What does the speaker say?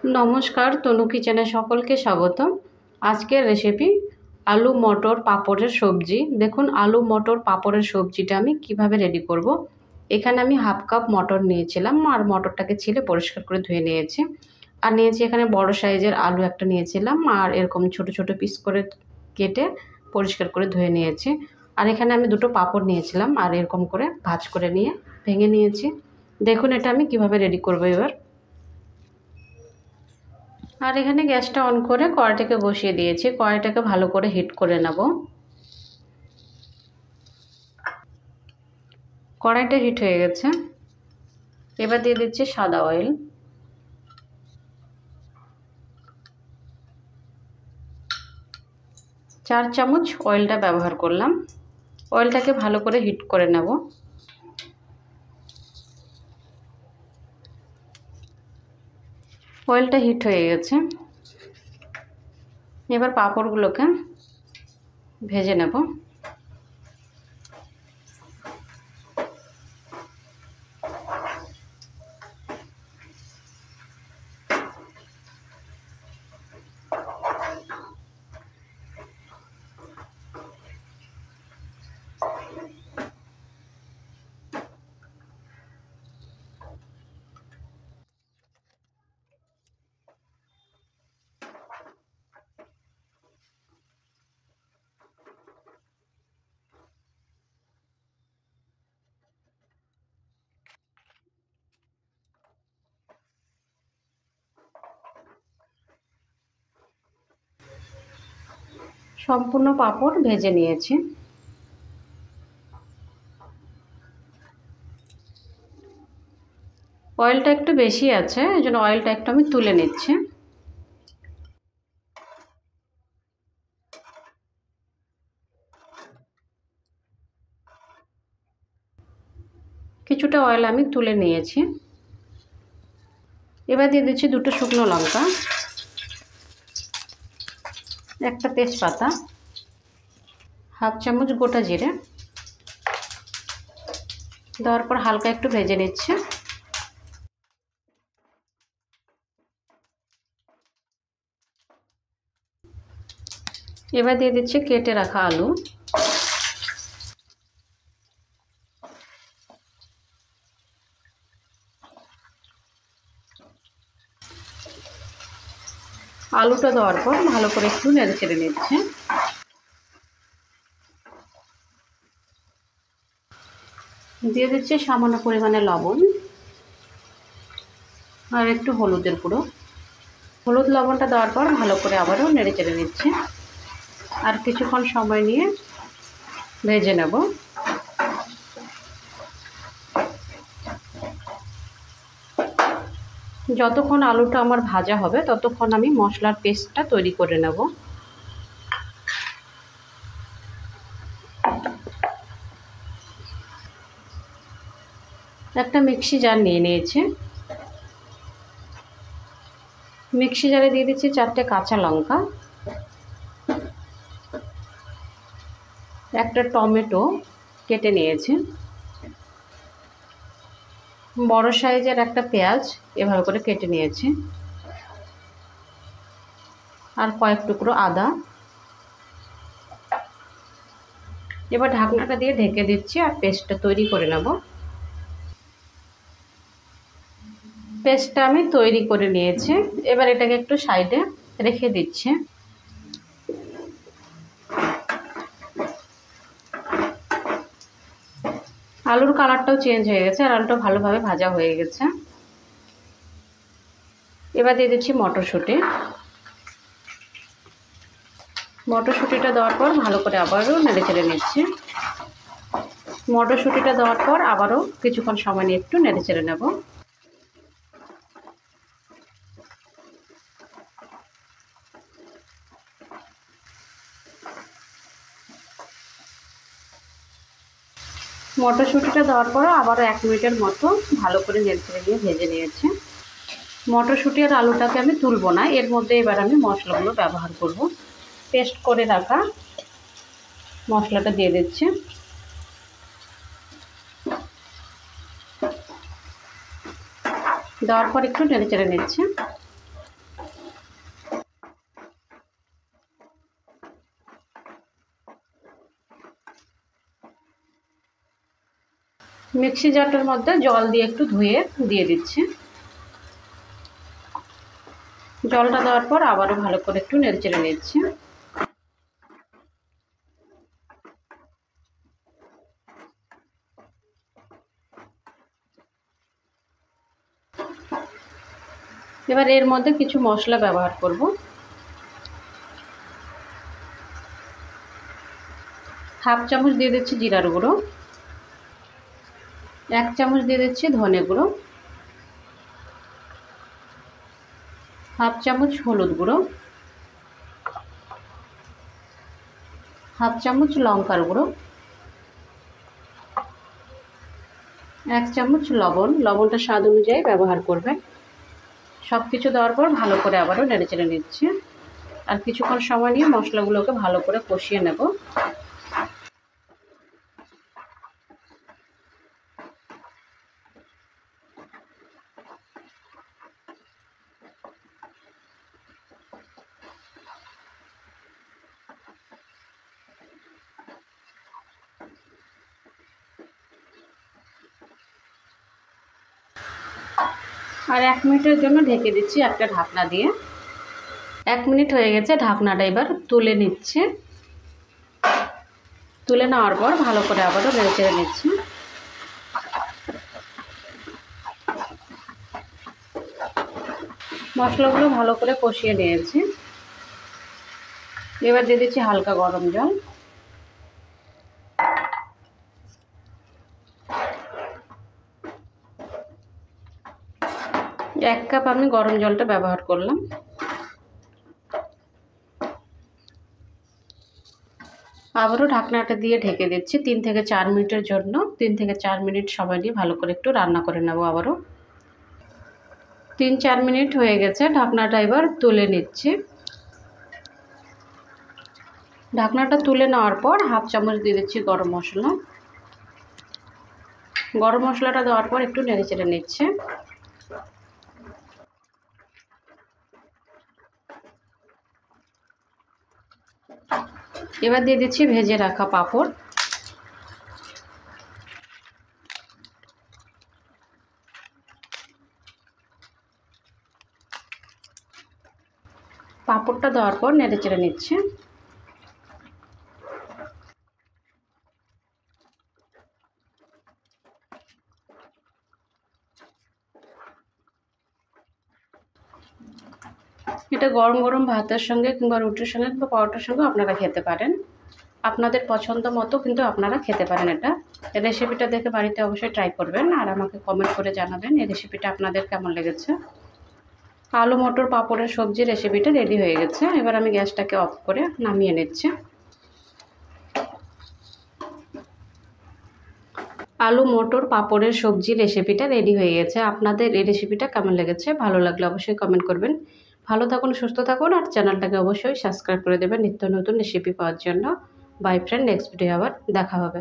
নমস্কার, তনু কিচেনে সকলকে স্বাগতম। আজকের রেসিপি আলু মটর পাঁপড়ের সবজি। দেখুন আলু মটর পাঁপড়ের সবজিটা আমি কিভাবে রেডি করব। এখানে আমি হাফ কাপ মটর নিয়েছিলাম আর মটরটাকে ছিলে পরিষ্কার করে ধুয়ে নিয়েছি। আর নিয়েছি এখানে বড় সাইজের আলু একটা নিয়েছিলাম আর এরকম ছোট ছোট পিস করে কেটে পরিষ্কার করে ধুয়ে নিয়েছি। আর এখানে আমি দুটো পাঁপড় নিয়েছিলাম আর এরকম করে ভাঁজ করে নিয়ে ভেঙে নিয়েছি। দেখুন এটা আমি কিভাবে রেডি করব এবার। আর এখানে গ্যাসটা অন করে কড়াইটাকে বসিয়ে দিয়েছি। কড়াইটাকে ভালো করে হিট করে নেব। কড়াইটা হিট হয়ে গেছে। এবার দিয়ে দিচ্ছি সাদা অয়েল। চার চামচ অয়েলটা ব্যবহার করলাম। অয়েলটাকে ভালো করে হিট করে নেব। অয়েলটা হিট হয়ে গেছে। এবার পাঁপড়গুলোকে ভেজে নেব। সম্পূর্ণ পাঁপড় ভেজে নিয়েছি। অয়েলটা একটু বেশি আছে, এই জন্য অয়েলটা একটু আমি তুলে নিচ্ছি। কিছুটা অয়েল আমি তুলে নিয়েছি। এবার দিয়ে দিচ্ছি দুটো শুকনো লঙ্কা, একটা তেজপাতা, হাফ চামচ গোটা জিরে দেওয়ার পর হালকা একটু ভেজে নিচ্ছি। এবার দিয়ে দিচ্ছি কেটে রাখা আলু। আলুটা দেওয়ার পর ভালো করে একটু নেড়ে চেড়ে নিচ্ছি। দিয়ে দিচ্ছি সামান্য পরিমাণে লবণ আর একটু হলুদের গুঁড়ো। হলুদ লবণটা দেওয়ার পর ভালো করে আবারও নেড়ে চেড়ে নিচ্ছি। আর কিছুক্ষণ সময় নিয়ে ভেজে নেব। যতক্ষণ আলুটা আমার ভাজা হবে ততক্ষণ আমি মশলার পেস্টটা তৈরি করে নেব। একটা মিক্সি জার নিয়ে নিয়েছি। মিক্সি জারে দিয়ে দিচ্ছি 4টে কাঁচা লঙ্কা, একটা টমেটো কেটে নিয়েছি, বড় সাইজের একটা পেঁয়াজ এভাবে করে কেটে নিয়েছি, আর কয়েক টুকরো আদা। এবার ঢাকনাটা দিয়ে ঢেকে দিচ্ছি আর পেস্টটা তৈরি করে নেব। পেস্টটা আমি তৈরি করে নিয়েছি। এবার এটাকে একটু সাইডে রেখে দিচ্ছি। আলুর কালারটাও চেঞ্জ হয়ে গেছে আর আলুটা ভালোভাবে ভাজা হয়ে গেছে। এবার দিয়ে দিচ্ছি মটরশুঁটি। মটরশুঁটিটা দেওয়ার পর ভালো করে আবারও নেড়ে চেড়ে নিচ্ছি। মটরশুঁটিটা দেওয়ার পর আবারও কিছুক্ষণ সময় নিয়ে একটু নেড়ে চেড়ে নেব। মটরশুঁটিটা দেওয়ার পর আবারও 1 মিনিটের মতো ভালো করে নেড়ে চেড়ে নিয়ে ভেজে নিয়েছি। মটরশুঁটি আর আলুটাকে আমি তুলব না, এর মধ্যে এবার আমি মশলাগুলো ব্যবহার করব। পেস্ট করে রাখা মশলাটা দিয়ে দিচ্ছি। দেওয়ার পর একটু নেড়ে চেড়ে নিচ্ছি। মিক্সি জারটার মধ্যে জল দিয়ে একটু ধুয়ে দিয়ে দিচ্ছি। জলটা দেওয়ার পর আবারও ভালো করে একটু নেড়েচেড়ে নিচ্ছি। এবার এর মধ্যে কিছু মশলা ব্যবহার করব। হাফ চামচ দিয়ে দিচ্ছি জিরার গুঁড়ো, 1 চামচ দিয়ে দিচ্ছি ধনে গুঁড়ো, হাফ চামচ হলুদ গুঁড়ো, হাফ চামচ লঙ্কার গুঁড়ো, 1 চামচ লবণ। লবণটা স্বাদ অনুযায়ী ব্যবহার করবেন। সব কিছু দেওয়ার পর ভালো করে আবারও নেড়েচেড়ে নিচ্ছি। আর কিছুক্ষণ সময় নিয়ে মশলাগুলোকে ভালো করে কষিয়ে নেব। আর 1 মিনিটের জন্য ঢেকে দিচ্ছি একটা ঢাকনা দিয়ে। 1 মিনিট হয়ে গেছে, ঢাকনাটা এবার তুলে নিচ্ছে। তুলে নেওয়ার পর ভালো করে আবারও নেড়েচেড়ে নিচ্ছি। মশলাগুলো ভালো করে কষিয়ে নিয়েছি। এবার দিয়ে দিচ্ছি হালকা গরম জল। এক কাপ আমি গরম জলটা ব্যবহার করলাম। আবারও ঢাকনাটা দিয়ে ঢেকে দিচ্ছি 3 থেকে 4 মিনিটের জন্য। 3 থেকে 4 মিনিট সময় নিয়ে ভালো করে একটু রান্না করে নেব। আবারও 3-4 মিনিট হয়ে গেছে, ঢাকনাটা এবার তুলে নিচ্ছি। ঢাকনাটা তুলে নেওয়ার পর হাফ চামচ দিয়ে দিচ্ছি গরম মশলা। গরম মশলাটা দেওয়ার পর একটু নেড়েচেড়ে নিচ্ছে। এবার দিয়ে দিচ্ছি ভেজে রাখা পাঁপড়। পাঁপড়টা দেওয়ার পর নেড়েচেড়ে নিচ্ছে। এটা গরম গরম ভাতের সঙ্গে কিংবা রুটির সঙ্গে কিংবা পরোটার সঙ্গে আপনারা খেতে পারেন। আপনাদের পছন্দ মতো কিন্তু আপনারা খেতে পারেন। এটা রেসিপিটা দেখে বাড়িতে অবশ্যই ট্রাই করবেন আর আমাকে কমেন্ট করে জানাবেন এই রেসিপিটা আপনাদের কেমন লেগেছে। আলু মটর পাঁপড়ের সবজি রেসিপিটা রেডি হয়ে গেছে। এবার আমি গ্যাসটাকে অফ করে নামিয়ে নিচ্ছি। আলু মটর পাঁপড়ের সবজি রেসিপিটা রেডি হয়ে গেছে। আপনাদের এই রেসিপিটা কেমন লেগেছে, ভালো লাগলে অবশ্যই কমেন্ট করবেন। ভালো থাকুন, সুস্থ থাকুন আর চ্যানেলটাকে অবশ্যই সাবস্ক্রাইব করে দেবেন নিত্য নতুন রেসিপি পাওয়ার জন্য। বাই ফ্রেন্ড, নেক্সট ভিডিও আবার দেখা হবে।